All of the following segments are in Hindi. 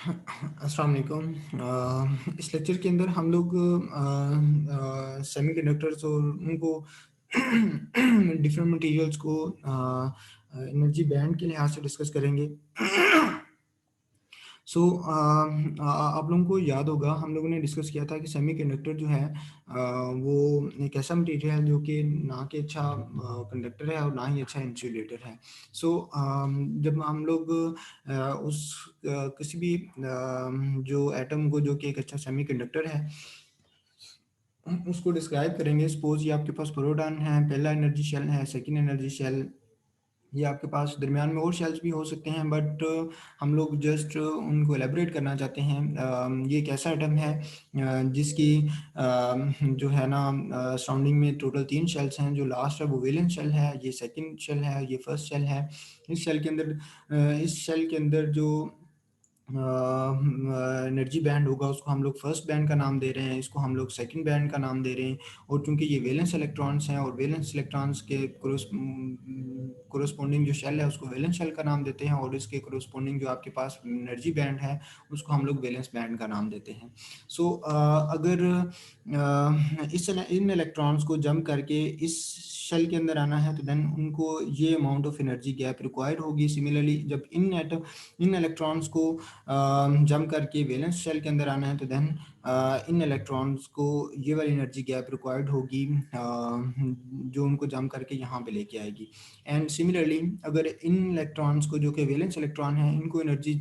अस्सलाम वालेकुम। इस लेक्चर के अंदर हम लोग सेमीकंडक्टर्स और उनको डिफरेंट मटेरियल्स को एनर्जी बैंड के लिहाज से डिस्कस करेंगे। सो आप लोगों को याद होगा हम लोगों ने डिस्कस किया था कि सेमीकंडक्टर जो है वो एक ऐसा मटेरियल है जो कि ना कि अच्छा कंडक्टर है और ना ही अच्छा इंसुलेटर है। सो जब हम लोग उस किसी भी जो एटम को जो कि एक अच्छा सेमीकंडक्टर है उसको डिस्क्राइब करेंगे। सपोज ये आपके पास प्रोटॉन है, पहला एनर्जी शेल है, सेकंड एनर्जी शेल, ये आपके पास दरमियान में और शेल्स भी हो सकते हैं, बट हम लोग जस्ट उनको एलेबरेट करना चाहते हैं। ये एक ऐसा एटम है जिसकी जो है ना सराउंडिंग में टोटल 3 शेल्स हैं। जो लास्ट है वो वेलेंस शेल है, ये सेकंड शेल है, ये फर्स्ट शेल है। इस शेल के अंदर जो एनर्जी बैंड होगा उसको हम लोग फर्स्ट बैंड का नाम दे रहे हैं, इसको हम लोग सेकंड बैंड का नाम दे रहे हैं। और चूंकि ये वैलेंस इलेक्ट्रॉन्स हैं और वैलेंस इलेक्ट्रॉन्स के कोरोस्पोंडिंग जो शेल है उसको वैलेंस शेल का नाम देते हैं, और इसके कोरोस्पोंडिंग जो आपके पास एनर्जी बैंड है उसको हम लोग वैलेंस बैंड का नाम देते हैं। सो अगर इस इन इलेक्ट्रॉन्स को जम करके इस शेल के अंदर आना है तो देन उनको ये amount of energy gap required होगी। सिमिलरली जब इन इलेक्ट्रॉन्स को जम करके वैलेंस शेल के अंदर आना है तो देन इन इलेक्ट्रॉन्स को ये वाली एनर्जी गैप रिक्वायर्ड होगी जो उनको जम करके यहाँ पे लेके आएगी। एंड सिमिलरली अगर इन इलेक्ट्रॉन्स को जो कि वैलेंस इलेक्ट्रॉन है इनको एनर्जी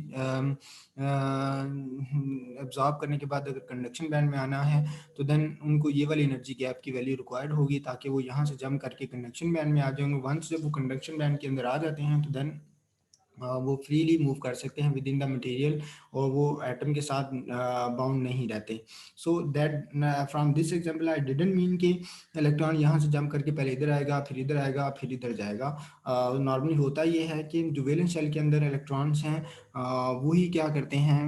एब्जॉर्ब करने के बाद अगर कंडक्शन बैंड में आना है तो देन उनको ये वाली एनर्जी गैप की वैल्यू रिक्वायर्ड होगी ताकि वो यहाँ से जम करके कंडक्शन बैंड में आ जाएंगे। वंस जब वो कंडक्शन बैंड के अंदर आ जाते हैं तो देन वो फ्रीली मूव कर सकते हैं विद इन द मटेरियल और वो एटम के साथ बाउंड नहीं रहते। So that from this example I didn't mean कि इलेक्ट्रॉन यहाँ से जंप करके पहले इधर आएगा फिर इधर आएगा फिर इधर जाएगा। नॉर्मली होता ये है कि जो वैलेंस शेल के अंदर इलेक्ट्रॉन्स हैं वही क्या करते हैं,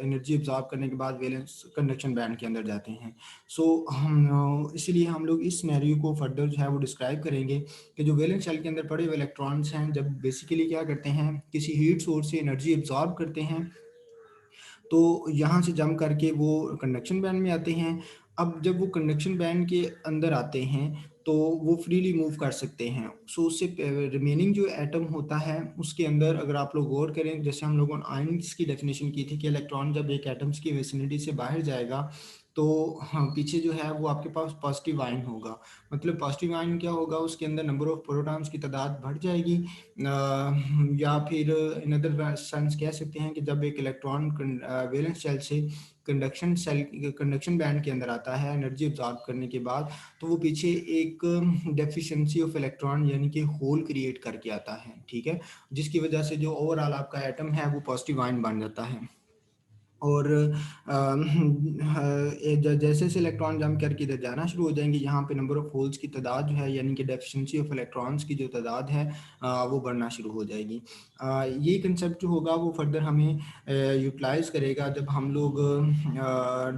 एनर्जी एब्जॉर्ब करने के बाद वैलेंस कंडक्शन बैंड के अंदर जाते हैं। सो हम इसीलिए हम लोग इस सिनेरियो को फर्दर जो है वो डिस्क्राइब करेंगे कि जो वैलेंस शेल के अंदर पड़े हुए इलेक्ट्रॉन्स हैं जब बेसिकली क्या करते हैं किसी हीट सोर्स से एनर्जी एब्जॉर्ब करते हैं तो यहाँ से जम करके वो कंडक्शन बैंड में आते हैं। अब जब वो कंडक्शन बैंड के अंदर आते हैं तो वो फ्रीली मूव कर सकते हैं। सो उससे रिमेनिंग जो एटम होता है उसके अंदर अगर आप लोग गौर करें, जैसे हम लोगों ने आयंस की डेफिनेशन की थी कि इलेक्ट्रॉन जब एक एटम्स की विसिनिटी से बाहर जाएगा तो हाँ पीछे जो है वो आपके पास पॉजिटिव आयन होगा। मतलब पॉजिटिव आयन क्या होगा, उसके अंदर नंबर ऑफ प्रोटॉन्स की तादाद बढ़ जाएगी। या फिर इन अदर सेंस कह सकते हैं कि जब एक इलेक्ट्रॉन वैलेंस शेल से कंडक्शन बैंड के अंदर आता है एनर्जी अब्जॉर्ब करने के बाद तो वो पीछे एक डेफिशिएंसी ऑफ इलेक्ट्रॉन यानी कि होल क्रिएट करके आता है, ठीक है, जिसकी वजह से जो ओवरऑल आपका एटम है वो पॉजिटिव आयन बन जाता है। और जैसे जैसे इलेक्ट्रॉन जंप करके इधर जाना शुरू हो जाएंगे यहाँ पे नंबर ऑफ होल्स की तादाद जो है यानी कि डेफिशिएंसी ऑफ इलेक्ट्रॉन्स की जो तादाद है वो बढ़ना शुरू हो जाएगी। ये कंसेप्ट जो होगा वो फर्दर हमें यूटिलाइज करेगा जब हम लोग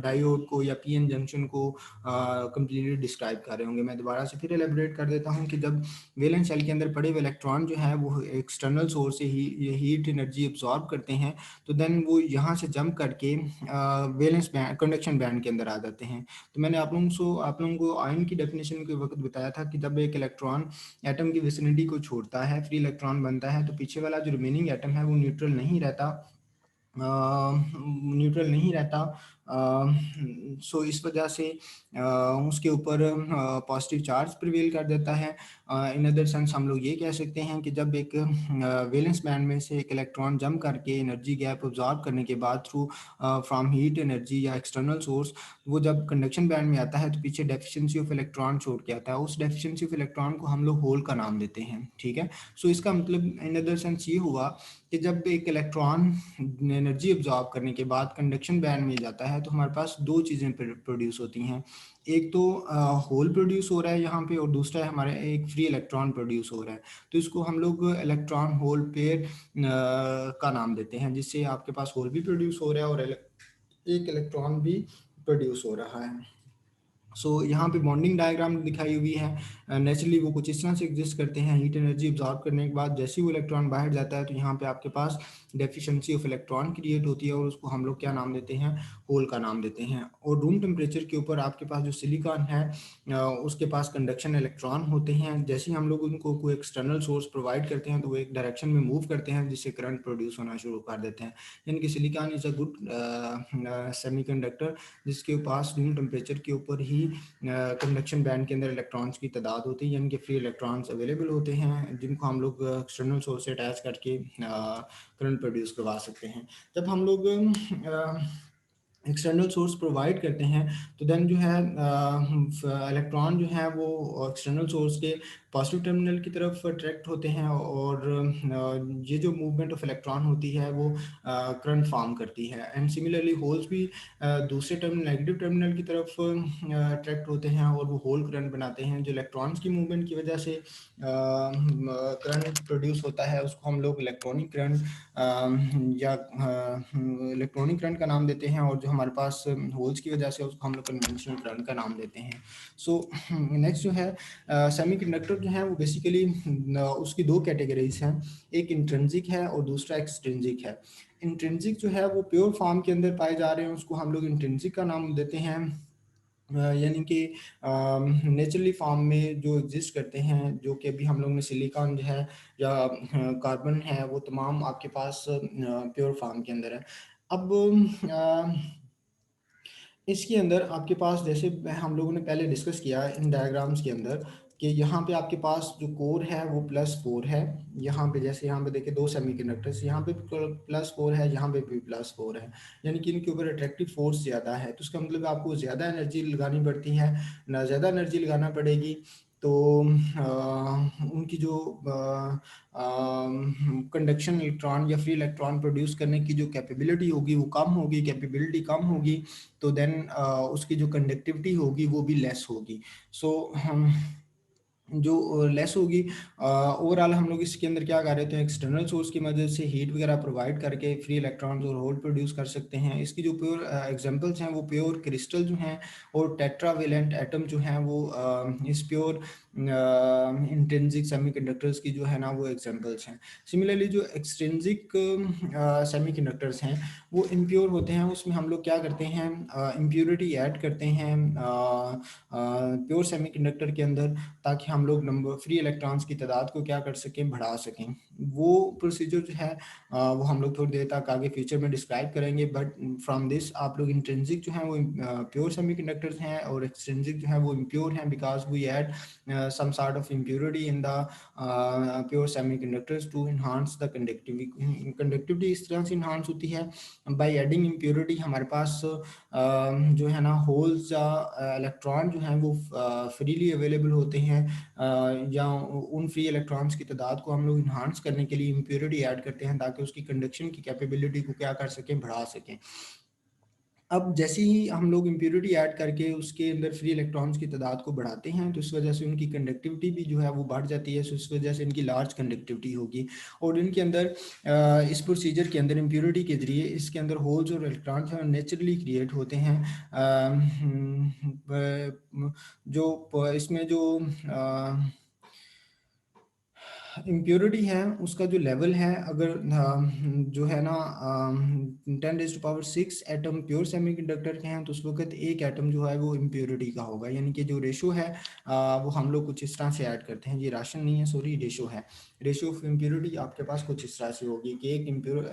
डायोड को या पीएन जंक्शन को कम्प्लीटली डिस्क्राइब कर रहे होंगे। मैं दोबारा से फिर एलेबरेट कर देता हूँ कि जब वैलेंस शेल के अंदर पड़े हुए इलेक्ट्रॉन जो है वो एक्सटर्नल सोर्स से ही हीट एनर्जी एब्जॉर्ब करते हैं तो देन वो यहाँ से जंप करके वैलेंस बैंड कंडक्शन बैंड के अंदर आ जाते हैं। तो मैंने आप लोगों को आयन की डेफिनेशन के वक्त बताया था कि जब एक इलेक्ट्रॉन एटम की विसिनिटी को छोड़ता है फ्री इलेक्ट्रॉन बनता है तो पीछे वाला जो रिमेनिंग एटम है वो न्यूट्रल नहीं रहता। सो इस वजह से उसके ऊपर पॉजिटिव चार्ज प्रिवेल कर देता है। इन अदर सेंस हम लोग ये कह सकते हैं कि जब एक वैलेंस बैंड में से एक इलेक्ट्रॉन जंप करके एनर्जी गैप ऑब्जॉर्ब करने के बाद थ्रू फ्रॉम हीट एनर्जी या एक्सटर्नल सोर्स वो जब कंडक्शन बैंड में आता है तो पीछे डेफिशिएंसी ऑफ इलेक्ट्रॉन छोड़ के आता है। उस डेफिशिएंसी ऑफ इलेक्ट्रॉन को हम लोग होल का नाम देते हैं, ठीक है। सो इसका मतलब इन अदर सेंस ये हुआ कि जब एक इलेक्ट्रॉन एनर्जी एब्जॉर्ब करने के बाद कंडक्शन बैंड में जाता है तो हमारे पास दो चीज़ें प्रोड्यूस होती हैं। एक तो होल प्रोड्यूस हो रहा है यहाँ पे और दूसरा है हमारे एक फ्री इलेक्ट्रॉन प्रोड्यूस हो रहा है। तो इसको हम लोग इलेक्ट्रॉन होल पेयर का नाम देते हैं, जिससे आपके पास होल भी प्रोड्यूस हो रहा है और एक इलेक्ट्रॉन भी प्रोड्यूस हो रहा है। यहाँ पे बॉन्डिंग डायग्राम दिखाई हुई है। नेचुरली वो कुछ इस तरह से एग्जिस्ट करते हैं। हीट एनर्जी एब्जॉर्ब करने के बाद जैसे ही वो इलेक्ट्रॉन बाहर जाता है तो यहाँ पे आपके पास डेफिशिएंसी ऑफ इलेक्ट्रॉन क्रिएट होती है और उसको हम लोग क्या नाम देते हैं, होल का नाम देते हैं। और रूम टेम्परेचर के ऊपर आपके पास जो सिलिकॉन है उसके पास कंडक्शन इलेक्ट्रॉन होते हैं। जैसे ही हम लोग उनको कोई एक्सटर्नल सोर्स प्रोवाइड करते हैं तो वो एक डायरेक्शन में मूव करते हैं जिससे करंट प्रोड्यूस होना शुरू कर देते हैं। यानी कि silicon is a good semiconductor जिसके पास रूम टेम्परेचर के ऊपर ही कंडक्शन बैंड के अंदर इलेक्ट्रॉन्स की तादाद होती है, यानी कि फ्री इलेक्ट्रॉन्स अवेलेबल होते हैं जिनको हम लोग एक्सटर्नल सोर्स से अटैच करके करंट प्रोड्यूस करवा सकते हैं। जब हम लोग एक्सटर्नल सोर्स प्रोवाइड करते हैं तो देन जो है इलेक्ट्रॉन जो है वो एक्सटर्नल सोर्स के पॉजिटिव टर्मिनल की तरफ अट्रैक्ट होते हैं और ये जो मूवमेंट ऑफ इलेक्ट्रॉन होती है वो करंट फॉर्म करती है। एंड सिमिलरली होल्स भी दूसरे टर्मिनल नेगेटिव टर्मिनल की तरफ अट्रैक्ट होते हैं और वो होल करंट बनाते हैं। जो इलेक्ट्रॉन्स की मूवमेंट की वजह से करंट प्रोड्यूस होता है उसको हम लोग इलेक्ट्रॉनिक करंट या इलेक्ट्रॉनिक करंट का नाम देते हैं, और जो हमारे पास होल्स की वजह से उसको हम लोग कन्वेंशनल करंट का नाम देते हैं। सो नेक्स्ट जो है सेमीकंडक्टर जो है वो बेसिकली उसकी दो कैटेगरीज हैं, एक इंट्रिंसिक है और दूसरा एक्सट्रिंसिक है। इंट्रिंसिक जो है वो प्योर फॉर्म के अंदर पाए जा रहे हैं, उसको हम लोग इंट्रिंसिक का नाम देते हैं। यानी कि नेचुरली फॉर्म में जो एग्जिस्ट करते हैं, जो कि अभी हम लोग ने सिलिकॉन जो है या कार्बन है वो तमाम आपके पास प्योर फॉर्म के अंदर है। अब इसके अंदर आपके पास जैसे हम लोगों ने पहले डिस्कस किया इन डायग्राम्स के अंदर कि यहाँ पे आपके पास जो कोर है वो +4 है। यहाँ पे जैसे यहाँ पे देखिए दो सेमीकंडक्टर्स, यहाँ पे +4 है, यहाँ पे भी +4 है, यानी कि इनके ऊपर अट्रैक्टिव फोर्स ज़्यादा है। तो इसका मतलब आपको ज़्यादा एनर्जी लगानी पड़ती है, ना ज़्यादा एनर्जी लगाना पड़ेगी तो उनकी जो कंडक्शन इलेक्ट्रॉन या फ्री इलेक्ट्रॉन प्रोड्यूस करने की जो कैपेबिलिटी होगी वो कम होगी, कैपेबिलिटी कम होगी तो देन उसकी जो कंडक्टिविटी होगी वो भी लेस होगी। सो हम जो लेस होगी ओवरऑल हम लोग इसके अंदर क्या कर रहे थे, एक्सटर्नल सोर्स की मदद से हीट वगैरह प्रोवाइड करके फ्री इलेक्ट्रॉन्स और होल प्रोड्यूस कर सकते हैं। इसकी जो प्योर एग्जांपल्स हैं वो प्योर क्रिस्टल जो हैं और टेट्रावेलेंट एटम जो हैं वो इस प्योर इंट्रिंसिक सेमीकंडक्टर्स की जो है ना वो एग्जांपल्स हैं। सिमिलरली जो एक्सट्रिंसिक सेमीकंडक्टर्स हैं वो इम्प्योर होते हैं, उसमें हम लोग क्या करते हैं, इम्प्योरिटी ऐड करते हैं प्योर सेमीकंडक्टर के अंदर ताकि हम लोग नंबर फ्री इलेक्ट्रॉन्स की तादाद को क्या कर सकें, बढ़ा सकें। वो प्रोसीजर जो है वो हम लोग थोड़ी देर तक आगे फ्यूचर में डिस्क्राइब करेंगे। बट फ्रॉम दिस आप लोग इंट्रिंसिक जो है वो प्योर सेमीकंडक्टर्स हैं और एक्सट्रिंसिक जो है वो इम्प्योर हैं because we add some sort of impurity in the pure semiconductors to enhance the conductivity। conductivity इस तरह से enhance होती है by adding impurity। हमारे पास जो है ना होल्स या इलेक्ट्रॉन जो हैं वो फ्रीली अवेलेबल होते हैं या उन फ्री इलेक्ट्रॉन्स की तादाद को हम लोग इन्हांस करने के लिए इम्प्योरिटी ऐड करते हैं ताकि उसकी कंडक्शन की कैपेबिलिटी को क्या कर सकें, बढ़ा सकें। अब जैसे ही हम लोग इम्प्योरिटी ऐड करके उसके अंदर फ्री इलेक्ट्रॉन्स की तादाद को बढ़ाते हैं तो इस वजह से उनकी कंडक्टिविटी भी जो है वो बढ़ जाती है। सो इस वजह से इनकी लार्ज कंडक्टिविटी होगी और इनके अंदर इस प्रोसीजर के अंदर इम्प्योरिटी के जरिए इसके अंदर होल्स और इलेक्ट्रॉन्स हैं नेचुरली क्रिएट होते हैं। जो इसमें जो इम्प्योरिटी है उसका जो लेवल है अगर जो है ना 10⁻⁶ एटम प्योर सेमीकंडक्टर के हैं तो उस वक्त एक एटम जो है वो इम्प्योरिटी का होगा। यानी कि जो रेशो है वो हम लोग कुछ इस तरह से ऐड करते हैं, ये राशन नहीं है सॉरी रेशो है। रेशो ऑफ इम्प्योरिटी आपके पास कुछ इस तरह से होगी कि एक इम्प्योर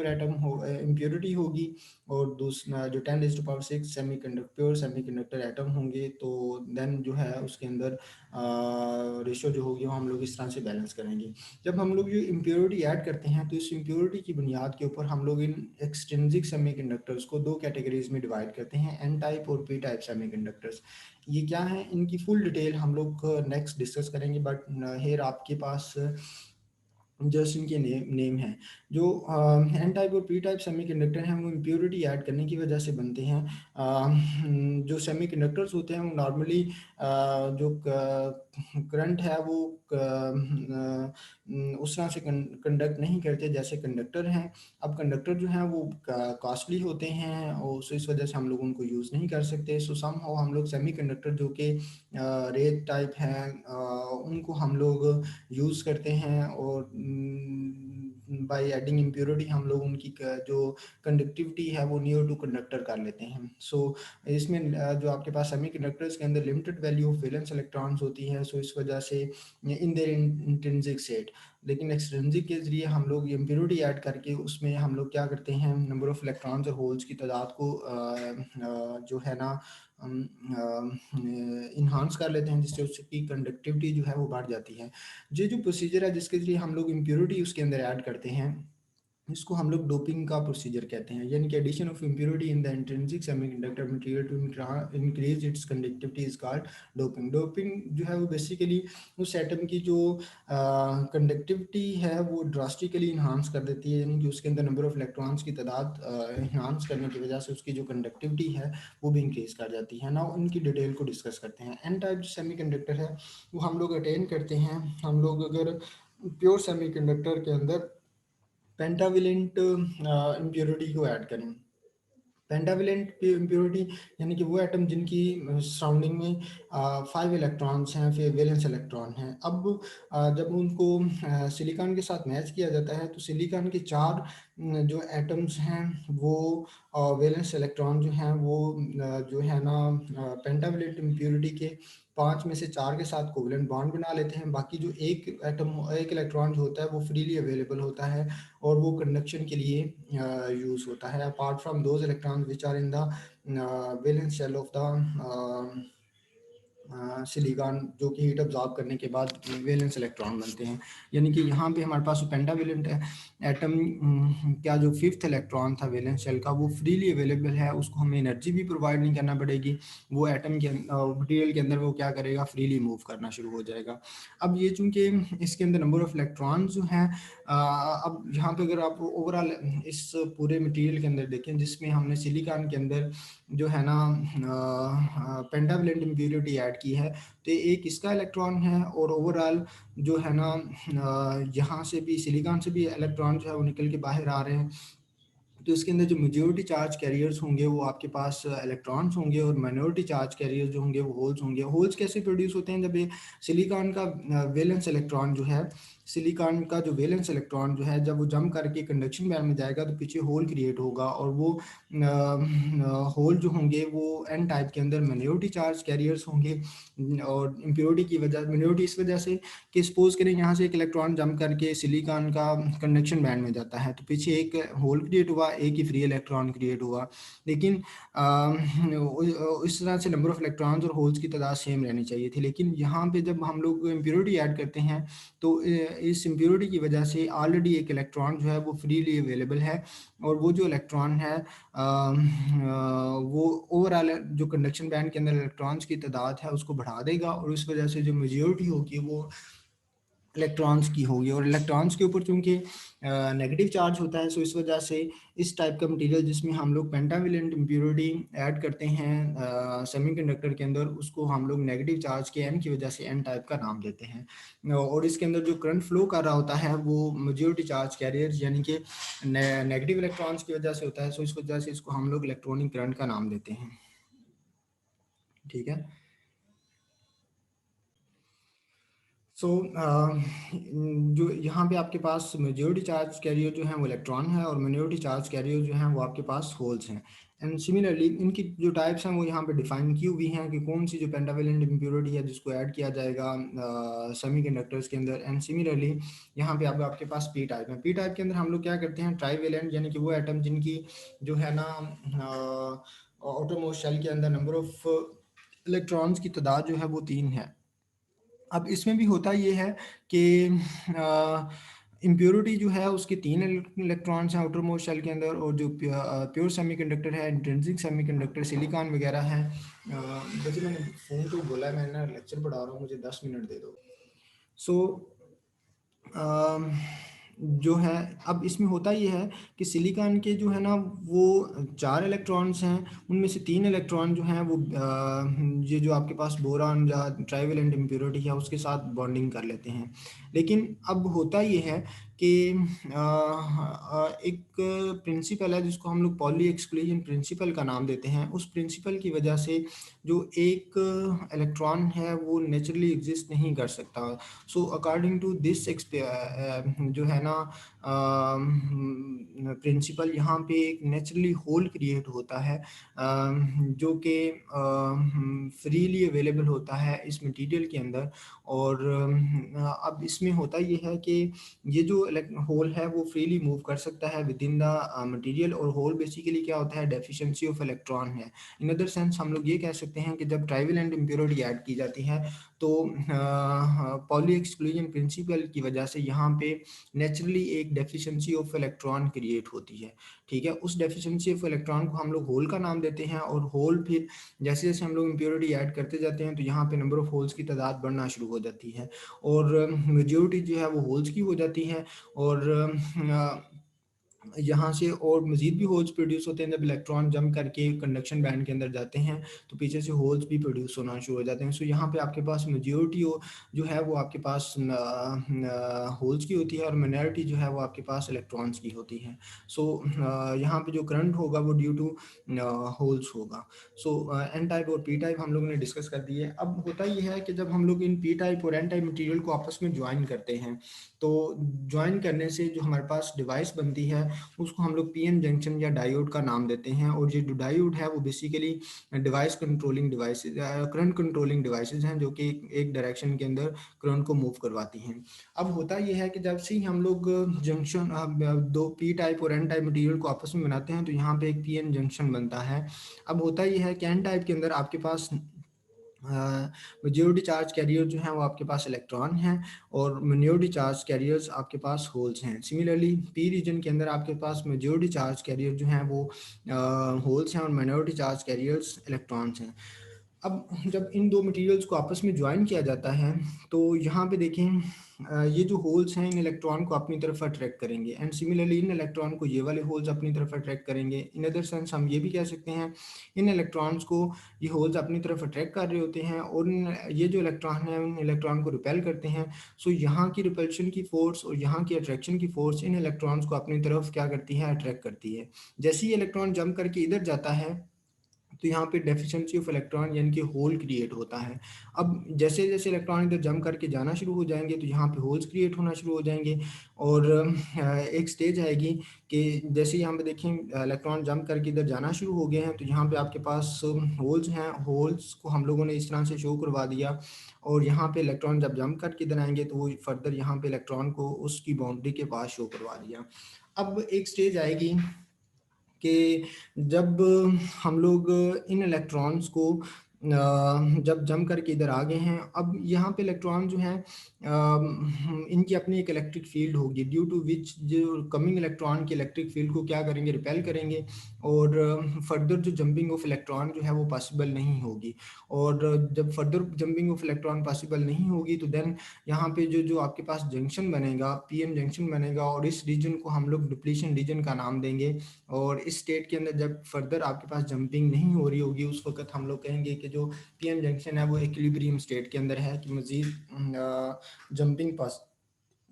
एटम हो इम्प्योरिटी होगी और दूसरा जो 10⁻⁶ प्योर सेमीकंडक्टर एटम होंगे तो देन जो है उसके अंदर रेशो जो होगी वो हम लोग इस तरह से बैलेंस करेंगे। जब हम लोग ये इम्प्योरिटी ऐड करते हैं तो इस इम्प्योरिटी की बुनियाद के ऊपर हम लोग इन एक्सट्रिंसिक सेमीकंडक्टर्स को दो कैटेगरीज में डिवाइड करते हैं, एन टाइप और पी टाइप सेमीकंडक्टर्स। ये क्या है, इनकी फुल डिटेल हम लोग नेक्स्ट डिस्कस करेंगे बट हेयर आपके पास जस्ट इनके नेम है। जो एन टाइप और पी टाइप सेमीकंडक्टर हैं वो इम्प्योरिटी ऐड करने की वजह से बनते हैं। जो सेमीकंडक्टर्स होते हैं वो नॉर्मली जो करंट है वो उस तरह से कंडक्ट नहीं करते जैसे कंडक्टर हैं। अब कंडक्टर जो हैं वो कॉस्टली होते हैं और सो इस वजह से हम लोग उनको यूज़ नहीं कर सकते। सो सम हाउ हम लोग सेमी कंडक्टर जो कि रेत टाइप हैं उनको हम लोग यूज़ करते हैं और बाय एडिंग इम्प्योरिटी हम लोग उनकी जो कंडक्टिविटी है वो नियर टू कंडक्टर कर लेते हैं। सो इसमें जो आपके पास सेमीकंडक्टर्स के अंदर limited value of valence electrons होती है, सो इस वजह से इन देयर इंट्रिंसिक स्टेट। लेकिन एक्सट्रिंसिक के ज़रिए हम लोग इम्प्योरिटी ऐड करके उसमें हम लोग क्या करते हैं, नंबर ऑफ़ इलेक्ट्रॉन्स और होल्स की तादाद को जो है ना इन्हांस कर लेते हैं, जिससे उसकी कंडक्टिविटी जो है वो बढ़ जाती है। ये जो प्रोसीजर है जिसके ज़रिए हम लोग इम्प्योरिटी उसके अंदर ऐड करते हैं, इसको हम लोग डोपिंग का प्रोसीजर कहते हैं। यानी कि addition of impurity in the intrinsic semiconductor material to increase its conductivity is called doping. Doping जो है वो बेसिकली उस एटम की जो कंडक्टिविटी है वो ड्रास्टिकली इन्हांस कर देती है, यानी कि उसके अंदर नंबर ऑफ इलेक्ट्रॉन्स की तादाद इन्हांस करने की वजह से उसकी जो कंडक्टिविटी है वो भी इंक्रीज कर जाती है। ना उनकी डिटेल को डिस्कस करते हैं। एन टाइप जो सेमीकंडक्टर है वो हम लोग अटेन करते हैं हम लोग अगर प्योर सेमीकंडक्टर के अंदर पेंटाविलेंट इम्प्योरिटी को ऐड करें। पेंटाविलेंट इम्प्योरिटी यानी कि वो एटम जिनकी सराउंडिंग में 5 इलेक्ट्रॉन्स हैं, फिर वैलेंस इलेक्ट्रॉन हैं। अब जब उनको सिलिकॉन के साथ मैच किया जाता है तो सिलिकॉन के 4 जो एटम्स हैं वो वैलेंस इलेक्ट्रॉन जो हैं वो जो है ना पेंटाविलेंट इम्प्योरिटी के 5 में से 4 के साथ कोवलेंट बॉन्ड बना लेते हैं। बाकी जो एक एटम एक इलेक्ट्रॉन जो होता है वो फ्रीली अवेलेबल होता है और वो कंडक्शन के लिए यूज़ होता है। Apart from those electron which are in the valence shell of the silicon, जो कि हीट अब्जॉर्ब करने के बाद वैलेंस इलेक्ट्रॉन बनते हैं। यानी कि यहाँ पे हमारे पास पेंटावेलेंट एटम क्या जो फिफ्थ इलेक्ट्रॉन था वैलेंस शेल का वो फ्रीली अवेलेबल है, उसको हमें एनर्जी भी प्रोवाइड नहीं करना पड़ेगी। वो एटम के मटेरियल के अंदर वो क्या करेगा, फ्रीली मूव करना शुरू हो जाएगा। अब ये चूंकि इसके अंदर नंबर ऑफ इलेक्ट्रॉन्स जो हैं अब यहाँ पे अगर आप ओवरऑल इस पूरे मटेरियल के अंदर देखें जिसमें हमने सिलिकॉन के अंदर जो है ना पेंटावेलेंट इम्प्योरिटी ऐड की है, तो एक इसका इलेक्ट्रॉन है और ओवरऑल जो है ना यहाँ से भी सिलिकॉन से भी इलेक्ट्रॉन जो है वो निकल के बाहर आ रहे हैं। तो इसके अंदर जो मेजॉरिटी चार्ज कैरियर्स होंगे वो आपके पास इलेक्ट्रॉन्स होंगे और माइनॉरिटी चार्ज कैरियर्स जो होंगे वो होल्स होंगे। होल्स कैसे प्रोड्यूस होते हैं, जब ये सिलिकॉन का वैलेंस इलेक्ट्रॉन जो है, सिलिकॉन का जो वैलेंस इलेक्ट्रॉन जो है जब वो जम करके कंडक्शन बैंड में जाएगा तो पीछे होल क्रिएट होगा और वो होल जो होंगे वो एन टाइप के अंदर माइनॉरिटी चार्ज कैरियर्स होंगे। और इम्प्योरिटी की वजह माइनॉरिटी इस वजह से कि सपोज करें यहाँ से एक इलेक्ट्रॉन जंप करके सिलिकॉन का कंडक्शन बैंड में जाता है तो पीछे एक होल क्रिएट हुआ, एक ही फ्री इलेक्ट्रॉन क्रिएट हुआ। लेकिन इस तरह से नंबर ऑफ इलेक्ट्रॉन्स और होल्स की तादाद सेम रहनी चाहिए थी। लेकिन यहाँ पे जब हम लोग इम्प्योरिटी ऐड करते हैं तो इस इम्प्योरिटी की वजह से ऑलरेडी एक इलेक्ट्रॉन जो है वो फ्रीली अवेलेबल है और वो जो इलेक्ट्रॉन है वो ओवरऑल जो कंडक्शन बैंड के अंदर इलेक्ट्रॉन्स की तादाद है उसको बढ़ा देगा और इस वजह से जो मेजॉरिटी होगी वो इलेक्ट्रॉन्स की होगी। और इलेक्ट्रॉन्स के ऊपर चूंकि नेगेटिव चार्ज होता है, सो इस वजह से इस टाइप का मटेरियल जिसमें हम लोग पेंटावेलेंट इम्प्योरिटी ऐड करते हैं सेमीकंडक्टर के अंदर, उसको हम लोग नेगेटिव चार्ज के एन की वजह से एन टाइप का नाम देते हैं। और इसके अंदर जो करंट फ्लो कर रहा होता है वो मेजॉरिटी चार्ज कैरियर यानी कि नेगेटिव इलेक्ट्रॉन्स की वजह से होता है, सो इस वजह से इसको हम लोग इलेक्ट्रॉनिक करंट का नाम देते हैं। ठीक है। सो जो यहाँ पे आपके पास मेजॉरिटी चार्ज कैरियर जो है वो इलेक्ट्रॉन है और माइनॉरिटी चार्ज कैरियर जो है वो आपके पास होल्स हैं। एंड सिमिलरली इनकी जो टाइप्स हैं वो यहाँ पे डिफाइन की हुई हैं कि कौन सी जो पेंटावेलेंट इम्प्योरिटी है जिसको ऐड किया जाएगा सेमीकंडक्टर्स के अंदर। एंड सिमिलरली यहाँ पे आपके पास पी टाइप है। पी टाइप के अंदर हम लोग क्या करते हैं, ट्राईवेलेंट यानी कि वो एटम जिनकी जो है ना ऑटोमोस्ट शेल के अंदर नंबर ऑफ इलेक्ट्रॉन्स की तादाद जो है वो 3 है। अब इसमें भी होता ये है कि इम्प्योरिटी जो है उसके 3 इलेक्ट्रॉन्स हैं आउटर मोस्ट शेल के अंदर और जो प्योर सेमीकंडक्टर है, इंट्रिंसिक सेमीकंडक्टर सिलिकॉन वगैरह है। जैसे मैंने फ़ोन तो बोला है, मैं ना लेक्चर पढ़ा रहा हूँ, मुझे 10 मिनट दे दो। सो जो है, अब इसमें होता ये है कि सिलिकॉन के जो है ना वो 4 इलेक्ट्रॉन्स हैं, उनमें से 3 इलेक्ट्रॉन जो हैं वो ये जो आपके पास बोरॉन या ट्राइवेलेंट इम्प्योरिटी है उसके साथ बॉन्डिंग कर लेते हैं। लेकिन अब होता ये है कि एक प्रिंसिपल है जिसको हम लोग पॉली एक्सक्लूजन प्रिंसिपल का नाम देते हैं। उस प्रिंसिपल की वजह से जो एक इलेक्ट्रॉन है वो नेचुरली एग्जिस्ट नहीं कर सकता। सो अकॉर्डिंग टू दिस जो है ना प्रिंसिपल, यहाँ पे एक नेचुरली होल क्रिएट होता है जो कि फ्रीली अवेलेबल होता है इस मटेरियल के अंदर। और अब इसमें होता ये है कि ये जो होल है वो फ्रीली मूव कर सकता है विद इन द मटेरियल। और होल बेसिकली क्या होता है, डेफिशिएंसी ऑफ इलेक्ट्रॉन है। इन अदर सेंस हम लोग ये कह सकते हैं कि जब ट्राइवेलेंट इम्प्योरिटी ऐड की जाती है तो पॉली एक्सक्लूजन प्रिंसिपल की वजह से यहाँ पे नेचुरली एक डेफिशिएंसी ऑफ इलेक्ट्रॉन क्रिएट होती है। ठीक है, उस डेफिशिएंसी ऑफ इलेक्ट्रॉन को हम लोग होल का नाम देते हैं। और होल फिर जैसे जैसे हम लोग इम्प्योरिटी ऐड करते जाते हैं तो यहाँ पे नंबर ऑफ होल्स की तादाद बढ़ना शुरू हो जाती है और मेजोरिटी जो है वो होल्स की हो जाती है। और यहाँ से और मज़ीद भी होल्स प्रोड्यूस होते हैं। जब इलेक्ट्रॉन जंप करके कंडक्शन बैंड के अंदर जाते हैं तो पीछे से होल्स भी प्रोड्यूस होना शुरू हो जाते हैं। सो यहाँ पे आपके पास मेजॉरिटी हो जो है वो आपके पास होल्स की होती है और माइनॉरिटी जो है वो आपके पास इलेक्ट्रॉन्स की होती है। सो यहाँ पे जो करंट होगा वो ड्यू टू होल्स होगा। सो एन टाइप और पी टाइप हम लोगों ने डिस्कस कर दिए। अब होता ये है कि जब हम लोग इन पी टाइप और एन टाइप मटेरियल को आपस में ज्वाइन करते हैं तो ज्वाइन करने से जो हमारे पास डिवाइस बनती है उसको हम लोग पीएन जंक्शन या डायोड का नाम देते हैं। और ये जो डायोड है वो basically device controlling devices, current controlling devices हैं जो कि एक डायरेक्शन के अंदर करंट को मूव करवाती हैं। अब होता ये है कि जब से ही हम लोग जंक्शन दो पी टाइप और एन टाइप मटेरियल को आपस में बनाते हैं तो यहाँ पे एक पीएन जंक्शन बनता है। अब होता ये है कि एन टाइप के अंदर आपके पास मेजॉरिटी चार्ज कैरियर जो हैं वो आपके पास इलेक्ट्रॉन हैं और मिनॉरिटी चार्ज कैरियर्स आपके पास होल्स हैं। सिमिलरली पी रीजन के अंदर आपके पास मेजॉरिटी चार्ज कैरियर जो हैं वो होल्स हैं और माइनॉरिटी चार्ज कैरियर्स इलेक्ट्रॉन्स हैं। अब जब इन दो मटेरियल्स को आपस में ज्वाइन किया जाता है तो यहाँ पे देखें ये जो होल्स हैं इन इलेक्ट्रॉन को अपनी तरफ अट्रैक्ट करेंगे एंड सिमिलरली इन इलेक्ट्रॉन को ये वाले होल्स अपनी तरफ अट्रैक्ट करेंगे। इन अदर सेंस हम ये भी कह सकते हैं इन इलेक्ट्रॉन्स को ये होल्स अपनी तरफ अट्रैक्ट कर रहे होते हैं और ये जो इलेक्ट्रॉन है उन इलेक्ट्रॉन को रिपेल करते हैं। सो यहाँ की रिपल्शन की फोर्स और यहाँ की अट्रैक्शन की फोर्स इन इलेक्ट्रॉन्स को अपनी तरफ क्या करती है, अट्रैक्ट करती है। जैसे ही इलेक्ट्रॉन जंप करके इधर जाता है तो यहाँ पे डेफिशिएंसी ऑफ इलेक्ट्रॉन यानी कि होल क्रिएट होता है। अब जैसे जैसे इलेक्ट्रॉन इधर जंप करके जाना शुरू हो जाएंगे तो यहाँ पे होल्स क्रिएट होना शुरू हो जाएंगे और एक स्टेज आएगी कि जैसे यहाँ पे देखें इलेक्ट्रॉन जंप करके इधर जाना शुरू हो गए हैं तो यहाँ पे आपके पास होल्स हैं। होल्स को हम लोगों ने इस तरह से शो करवा दिया और यहाँ पे इलेक्ट्रॉन जब जंप करके इधर आएंगे तो वो फर्दर यहाँ पे इलेक्ट्रॉन को उसकी बाउंड्री के पास शो करवा दिया। अब एक स्टेज आएगी कि जब हम लोग इन इलेक्ट्रॉन्स को जब जम करके इधर आ गए हैं, अब यहाँ पे इलेक्ट्रॉन जो हैं इनकी अपनी एक इलेक्ट्रिक फील्ड होगी ड्यू टू विच जो कमिंग इलेक्ट्रॉन की इलेक्ट्रिक फील्ड को क्या करेंगे, रिपेल करेंगे और फर्दर जो जंपिंग ऑफ इलेक्ट्रॉन जो है वो पॉसिबल नहीं होगी। और जब further jumping of electron possible नहीं होगी तो देन यहाँ पे जो जो आपके पास जंक्शन बनेगा, पीएन जंक्शन बनेगा और इस रीजन को हम लोग डिप्लीशन रीजन का नाम देंगे। और इस स्टेट के अंदर जब फर्दर आपके पास जंपिंग नहीं हो रही होगी उस वक्त हम लोग कहेंगे कि जो पीएन जंक्शन है वो इक्विलिब्रियम स्टेट के अंदर है कि मजीद जंपिंग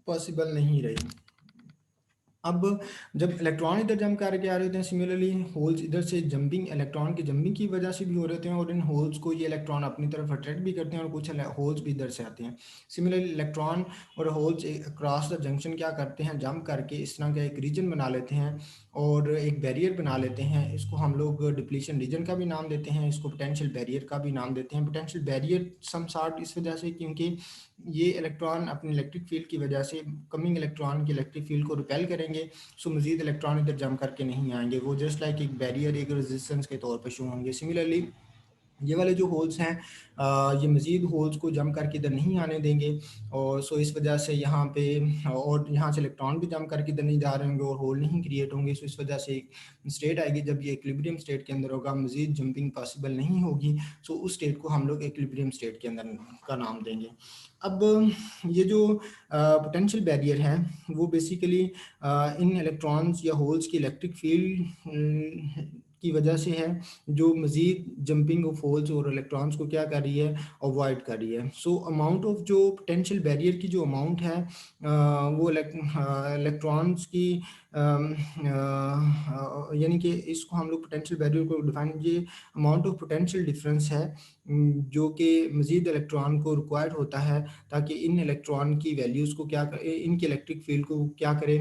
पॉसिबल नहीं रही। अब जब इलेक्ट्रॉन इधर जंप करके आ रहे होते हैं सिमिलरली होल्स इधर से जंपिंग, इलेक्ट्रॉन की जंपिंग की वजह से भी हो रहे होते हैं और इन होल्स को ये इलेक्ट्रॉन अपनी तरफ अट्रैक्ट भी करते हैं और कुछ होल्स भी इधर से आते हैं। सिमिलरली इलेक्ट्रॉन और होल्स क्रॉस द जंक्शन क्या करते हैं, जंप करके इस तरह का एक रीजन बना लेते हैं और एक बैरियर बना लेते हैं। इसको हम लोग डिप्लीशन रीजन का भी नाम देते हैं, इसको पोटेंशियल बैरियर का भी नाम देते हैं। पोटेंशियल बैरियर सम सॉर्ट इस वजह से क्योंकि ये इलेक्ट्रॉन अपनी इलेक्ट्रिक फील्ड की वजह से कमिंग इलेक्ट्रॉन की इलेक्ट्रिक फील्ड को रिपेल करेंगे। सो मजीद इलेक्ट्रॉन इधर जम करके नहीं आएंगे, वो जस्ट लाइक एक बैरियर, एक रेजिस्टेंस के तौर पर शो होंगे। सिमिलरली ये वाले जो होल्स हैं ये मज़ीद होल्स को जम करके इधर नहीं आने देंगे, और सो इस वजह से यहाँ पे और यहाँ से इलेक्ट्रॉन भी जम करके इधर नहीं जा रहे होंगे और होल नहीं क्रिएट होंगे। सो इस वजह से एक स्टेट आएगी जब ये इक्विलिब्रियम स्टेट के अंदर होगा, मज़ीद जंपिंग पॉसिबल नहीं होगी। सो उस स्टेट को हम लोग इक्विलिब्रियम स्टेट के अंदर का नाम देंगे। अब ये जो पोटेंशियल बैरियर है वो बेसिकली इन इलेक्ट्रॉन्स या होल्स की इलेक्ट्रिक फील्ड की वजह से है, जो मज़ीद जंपिंग ऑफ होल्स और इलेक्ट्रॉन्स को क्या कर रही है, अवॉइड कर रही है। सो अमाउंट ऑफ जो पोटेंशियल बैरियर की जो अमाउंट है वो इलेक्ट्रॉन्स की यानी कि इसको हम लोग पोटेंशियल बैरियर को डिफाइन, ये अमाउंट ऑफ पोटेंशियल डिफरेंस है जो कि मज़ीद इलेक्ट्रॉन को रिक्वायर्ड होता है ताकि इन इलेक्ट्रॉन की वैल्यूज़ को क्या करे, इनकी इलेक्ट्रिक फील्ड को क्या करें,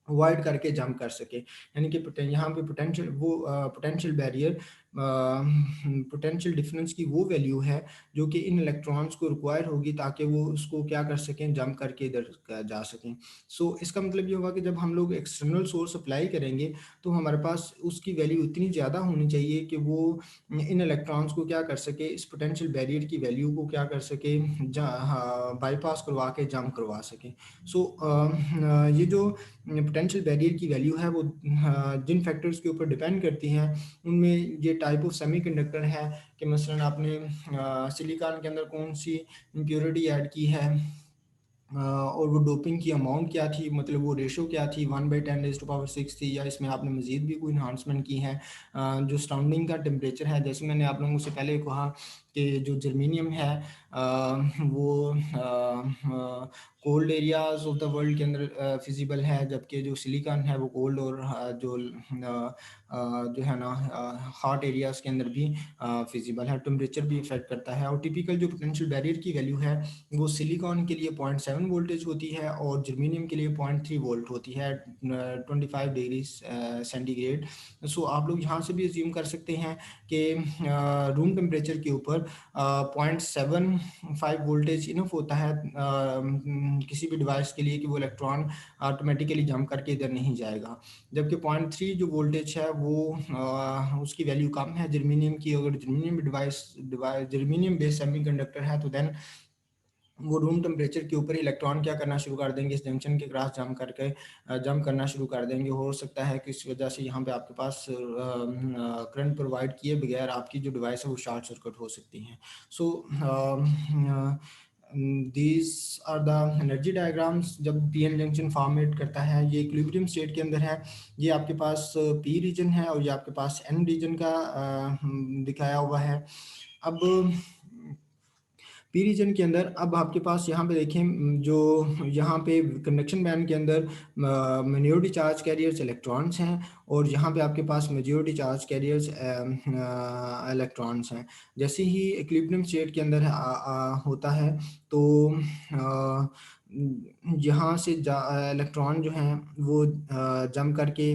अवॉइड करके जंप कर सके। यानी कि यहाँ पे पोटेंशियल वो पोटेंशियल बैरियर पोटेंशियल डिफरेंस की वो वैल्यू है जो कि इन इलेक्ट्रॉन्स को रिक्वायर होगी ताकि वो उसको क्या कर सकें, जंप करके इधर जा सकें। सो इसका मतलब ये होगा कि जब हम लोग एक्सटर्नल सोर्स अप्लाई करेंगे तो हमारे पास उसकी वैल्यू इतनी ज़्यादा होनी चाहिए कि वो इन इलेक्ट्रॉन्स को क्या कर सके, इस पोटेंशियल बैरियर की वैल्यू को क्या कर सके, बाईपास करवा के जंप करवा सके। सो ये जो पोटेंशियल बैरियर की वैल्यू है वो जिन फैक्टर्स के ऊपर डिपेंड करती हैं उनमें ये टाइप ऑफ सेमीकंडक्टर है कि मसलन आपने सिलिकॉन के अंदर कौन सी इम्प्योरिटी ऐड की है, और वो डोपिंग की अमाउंट क्या थी, मतलब वो रेशो क्या थी, 1/10⁻⁶ थी, या इसमें आपने मज़ीद भी कोई इन्हांसमेंट की है। जो सराउंडिंग का टेम्परेचर है, जैसे मैंने आप लोगों से पहले कहा कि जो जर्मीनियम है वो cold areas of the world के अंदर फिजिबल है, जबकि जो सिलिकॉन है वो कोल्ड और जो है ना हॉट एरियाज़ के अंदर भी फिजिबल है। टेम्परेचर भी इफेक्ट करता है। और टिपिकल जो पोटेंशियल बैरियर की वैल्यू है वो सिलिकॉन के लिए 0.7 वोल्टेज होती है और जर्मीनियम के लिए 0.3 वोल्ट होती है, 25 डिग्री सेंटीग्रेड। सो आप लोग यहाँ से भी अज्यूम कर सकते हैं कि रूम टेम्परेचर के ऊपर 0.75 वोल्टेज इनफ होता है किसी भी डिवाइस के लिए कि वो इलेक्ट्रॉन ऑटोमेटिकली जंप करके इधर नहीं जाएगा। जबकि 0.3 जो वोल्टेज है वो उसकी वैल्यू कम है जर्मीनियम की। अगर germanium device germanium based semiconductor है तो देन वो रूम टेम्परेचर के ऊपर ही इलेक्ट्रॉन क्या करना शुरू कर देंगे, इस जंक्शन के क्रॉस जंप करके जंप करना शुरू कर देंगे। हो सकता है कि इस वजह से यहाँ पे आपके पास करंट प्रोवाइड किए बगैर आपकी जो डिवाइस है वो शॉर्ट सर्किट हो सकती हैं। So these are the energy diagrams जब पीएन जंक्शन फॉर्मेट करता है। ये इक्विलिब्रियम स्टेट के अंदर है। ये आपके पास पी रीजन है और ये आपके पास एन रीजन का दिखाया हुआ है। अब पी रीजन के अंदर अब आपके पास यहाँ पे देखें जो यहाँ पे कंडक्शन बैंड के अंदर माइनॉरिटी चार्ज कैरियर्स इलेक्ट्रॉन्स हैं और यहाँ पे आपके पास मेजॉरिटी चार्ज कैरियर्स इलेक्ट्रॉन्स हैं। जैसे ही इक्विलिब्रियम स्टेट के अंदर होता है तो यहाँ से इलेक्ट्रॉन जो हैं वो जम करके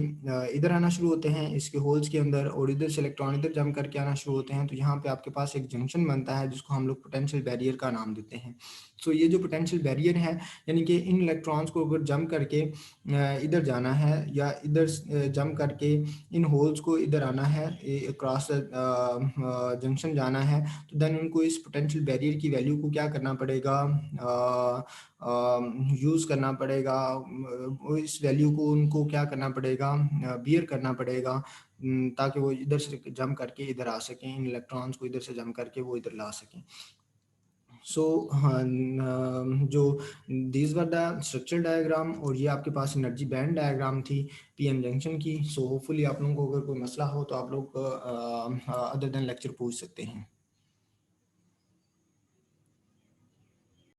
इधर आना शुरू होते हैं इसके होल्स के अंदर, और इधर से इलेक्ट्रॉन इधर जम करके आना शुरू होते हैं। तो यहाँ पे आपके पास एक जंक्शन बनता है जिसको हम लोग पोटेंशियल बैरियर का नाम देते हैं। सो ये जो पोटेंशियल बैरियर है यानी कि इन इलेक्ट्रॉन्स को अगर जम करके इधर जाना है या इधर जम करके इन होल्स को इधर आना है, क्रॉस जंक्शन जाना है, तो देन उनको इस पोटेंशियल बैरियर की वैल्यू को क्या करना पड़ेगा, यूज़ करना पड़ेगा। इस वैल्यू को उनको क्या करना पड़ेगा, बियर करना पड़ेगा ताकि वो इधर से जम करके इधर आ सकें, इन इलेक्ट्रॉन्स को इधर से जम करके वो इधर ला सकें। सो जो these were the structure diagram, और ये आपके पास एनर्जी बैंड डायग्राम थी पीएन जंक्शन की। सो होपफुली आप लोगों को अगर कोई मसला हो तो आप लोग अदर देन लेक्चर पूछ सकते हैं।